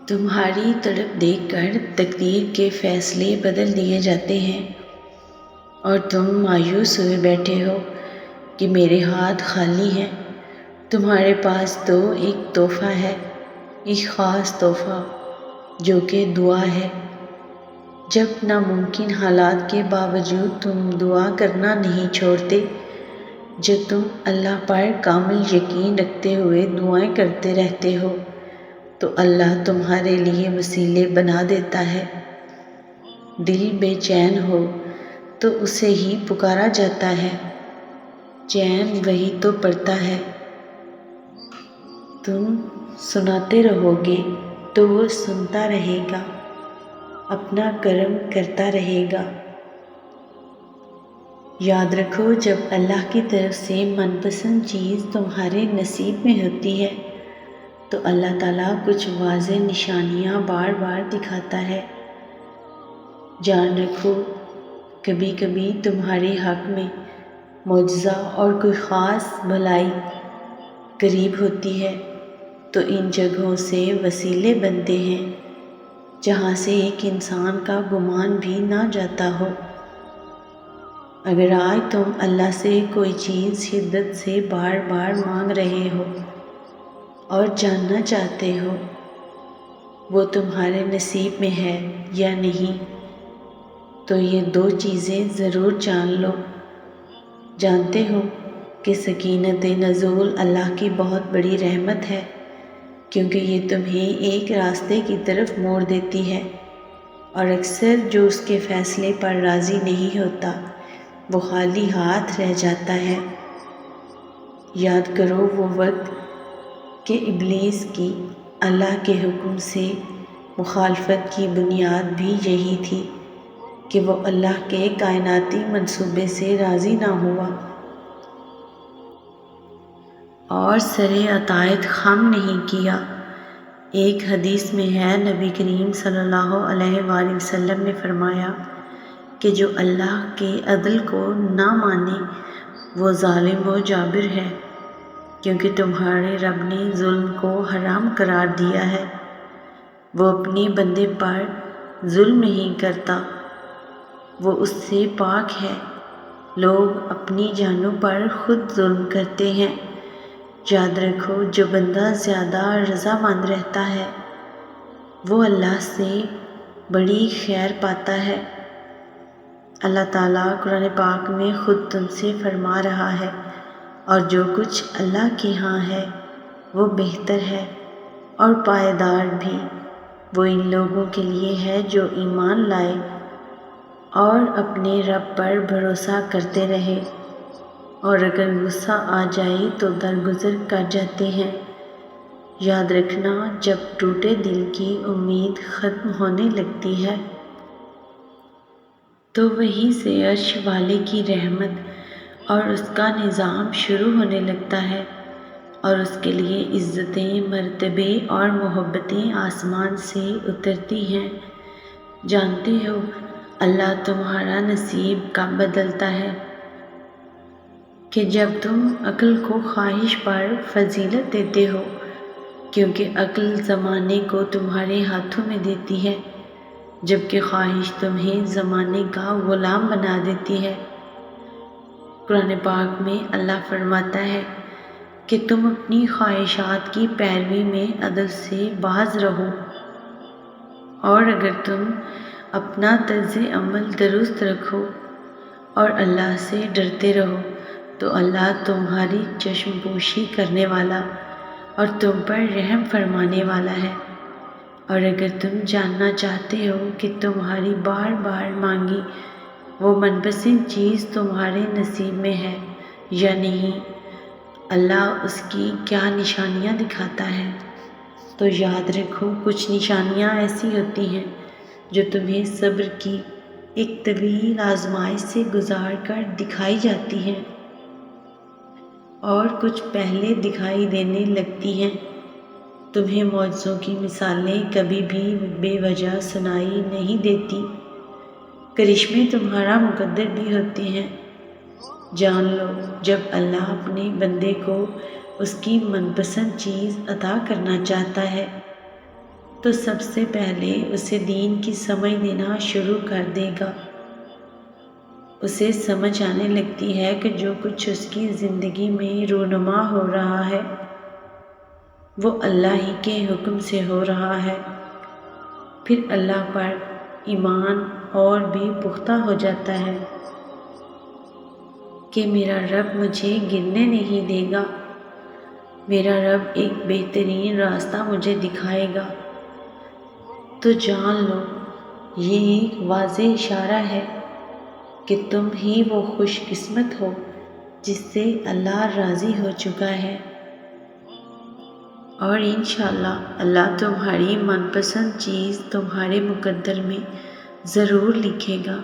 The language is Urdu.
تمہاری طرف دیکھ کر تقدیر کے فیصلے بدل دیے جاتے ہیں اور تم مایوس ہوئے بیٹھے ہو کہ میرے ہاتھ خالی ہیں۔ تمہارے پاس تو ایک تحفہ ہے، ایک خاص تحفہ جو کہ دعا ہے۔ جب ناممکن حالات کے باوجود تم دعا کرنا نہیں چھوڑتے، جب تم اللہ پر کامل یقین رکھتے ہوئے دعائیں کرتے رہتے ہو تو اللہ تمہارے لیے وسیلے بنا دیتا ہے۔ دل بے چین ہو تو اسے ہی پکارا جاتا ہے، چین وہی تو پڑتا ہے۔ تم سناتے رہو گے تو وہ سنتا رہے گا، اپنا کرم کرتا رہے گا۔ یاد رکھو، جب اللہ کی طرف سے من پسند چیز تمہارے نصیب میں ہوتی ہے تو اللہ تعالیٰ کچھ واضح نشانیاں بار بار دکھاتا ہے۔ جان رکھو، کبھی کبھی تمہارے حق میں معجزہ اور کوئی خاص بھلائی قریب ہوتی ہے تو ان جگہوں سے وسیلے بنتے ہیں جہاں سے ایک انسان کا گمان بھی نہ جاتا ہو۔ اگر آج تم اللہ سے کوئی چیز شدت سے بار بار مانگ رہے ہو اور جاننا چاہتے ہو وہ تمہارے نصیب میں ہے یا نہیں، تو یہ دو چیزیں ضرور جان لو۔ جانتے ہو کہ سکینت نزول اللہ کی بہت بڑی رحمت ہے، کیونکہ یہ تمہیں ایک راستے کی طرف موڑ دیتی ہے، اور اکثر جو اس کے فیصلے پر راضی نہیں ہوتا وہ خالی ہاتھ رہ جاتا ہے۔ یاد کرو وہ وقت کہ ابلیس کی اللہ کے حکم سے مخالفت کی بنیاد بھی یہی تھی کہ وہ اللہ کے کائناتی منصوبے سے راضی نہ ہوا اور سر اطاعت خم نہیں کیا۔ ایک حدیث میں ہے، نبی کریم صلی اللہ علیہ وآلہ وسلم نے فرمایا کہ جو اللہ کے عدل کو نہ مانے وہ ظالم و جابر ہے، کیونکہ تمہارے رب نے ظلم کو حرام قرار دیا ہے۔ وہ اپنے بندے پر ظلم نہیں کرتا، وہ اس سے پاک ہے۔ لوگ اپنی جانوں پر خود ظلم کرتے ہیں۔ یاد رکھو، جو بندہ زیادہ رضامند رہتا ہے وہ اللہ سے بڑی خیر پاتا ہے۔ اللہ تعالیٰ قرآن پاک میں خود تم سے فرما رہا ہے، اور جو کچھ اللہ کے ہاں ہے وہ بہتر ہے اور پائیدار بھی۔ وہ ان لوگوں کے لیے ہے جو ایمان لائے اور اپنے رب پر بھروسہ کرتے رہے، اور اگر غصہ آ جائے تو درگزر کر جاتے ہیں۔ یاد رکھنا، جب ٹوٹے دل کی امید ختم ہونے لگتی ہے تو وہیں سے عرش والے کی رحمت اور اس کا نظام شروع ہونے لگتا ہے، اور اس کے لیے عزتیں، مرتبے اور محبتیں آسمان سے اترتی ہیں۔ جانتے ہو، اللہ تمہارا نصیب کب بدلتا ہے کہ جب تم عقل کو خواہش پر فضیلت دیتے ہو، کیونکہ عقل زمانے کو تمہارے ہاتھوں میں دیتی ہے، جبکہ خواہش تمہیں زمانے کا غلام بنا دیتی ہے۔ قرآن پاک میں اللہ فرماتا ہے کہ تم اپنی خواہشات کی پیروی میں عدل سے باز رہو، اور اگر تم اپنا طرز عمل درست رکھو اور اللہ سے ڈرتے رہو تو اللہ تمہاری چشم پوشی کرنے والا اور تم پر رحم فرمانے والا ہے۔ اور اگر تم جاننا چاہتے ہو کہ تمہاری بار بار مانگی وہ من پسند چیز تمہارے نصیب میں ہے یا نہیں، اللہ اس کی کیا نشانیاں دکھاتا ہے، تو یاد رکھو کچھ نشانیاں ایسی ہوتی ہیں جو تمہیں صبر کی ایک طویل آزمائش سے گزار کر دکھائی جاتی ہیں، اور کچھ پہلے دکھائی دینے لگتی ہیں۔ تمہیں معجزوں کی مثالیں کبھی بھی بے وجہ سنائی نہیں دیتی، کرشمے تمہارا مقدر بھی ہوتے ہیں۔ جان لو، جب اللہ اپنے بندے کو اس کی من پسند چیز عطا کرنا چاہتا ہے تو سب سے پہلے اسے دین کی سمجھ دینا شروع کر دے گا۔ اسے سمجھ آنے لگتی ہے کہ جو کچھ اس کی زندگی میں رونما ہو رہا ہے وہ اللہ ہی کے حکم سے ہو رہا ہے۔ پھر اللہ پر ایمان اور بھی پختہ ہو جاتا ہے کہ میرا رب مجھے گرنے نہیں دے گا، میرا رب ایک بہترین راستہ مجھے دکھائے گا۔ تو جان لو یہ ایک واضح اشارہ ہے کہ تم ہی وہ خوش قسمت ہو جس سے اللہ راضی ہو چکا ہے، اور انشاءاللہ اللہ تمہاری من پسند چیز تمہارے مقدر میں ضرور لکھے گا۔